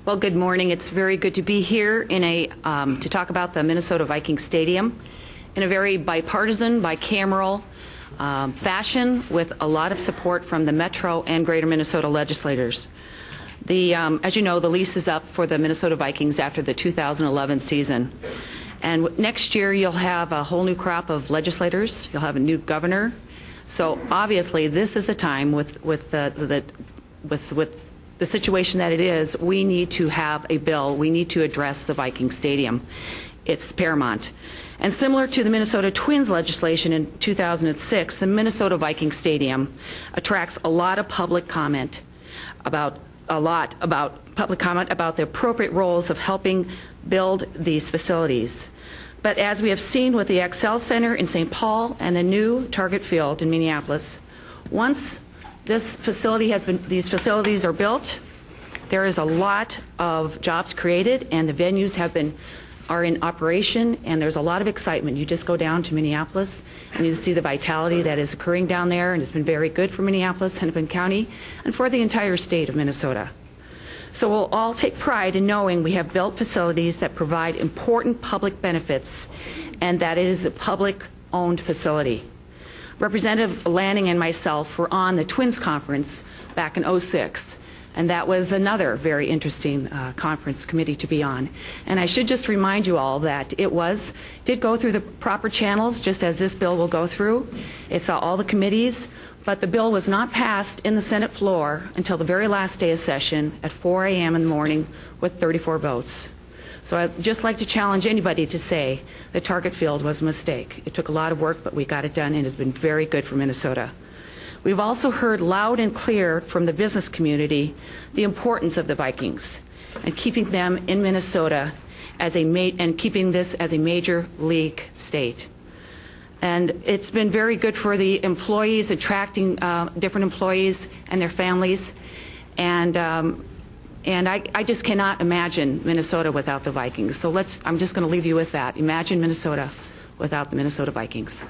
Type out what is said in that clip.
Well, good morning. It's very good to be here to talk about the Minnesota Vikings Stadium in a very bipartisan, bicameral fashion with a lot of support from the Metro and Greater Minnesota legislators. As you know, the lease is up for the Minnesota Vikings after the 2011 season. And next year you'll have a whole new crop of legislators. You'll have a new governor. So obviously this is a time with the situation that it is, we need to have a bill. We need to address the Viking Stadium. It's paramount. And similar to the Minnesota Twins legislation in 2006, the Minnesota Viking Stadium attracts a lot of public comment about the appropriate roles of helping build these facilities. But as we have seen with the Xcel Center in St. Paul and the new Target Field in Minneapolis, once these facilities are built, there is a lot of jobs created, and the venues are in operation, and there's a lot of excitement. You just go down to Minneapolis and you see the vitality that is occurring down there, and it's been very good for Minneapolis, Hennepin County, and for the entire state of Minnesota. So we'll all take pride in knowing we have built facilities that provide important public benefits and that it is a public-owned facility. Representative Lanning and myself were on the Twins Conference back in '06, and that was another very interesting conference committee to be on. And I should just remind you all that it did go through the proper channels, just as this bill will go through. It saw all the committees, but the bill was not passed in the Senate floor until the very last day of session at 4 a.m. in the morning with 34 votes. So I'd just like to challenge anybody to say the Target Field was a mistake. It took a lot of work, but we got it done, and it's been very good for Minnesota. We've also heard loud and clear from the business community the importance of the Vikings and keeping them in Minnesota and keeping this as a major league state. And it's been very good for the employees, attracting different employees and their families. And I just cannot imagine Minnesota without the Vikings. So I'm just going to leave you with that. Imagine Minnesota without the Minnesota Vikings.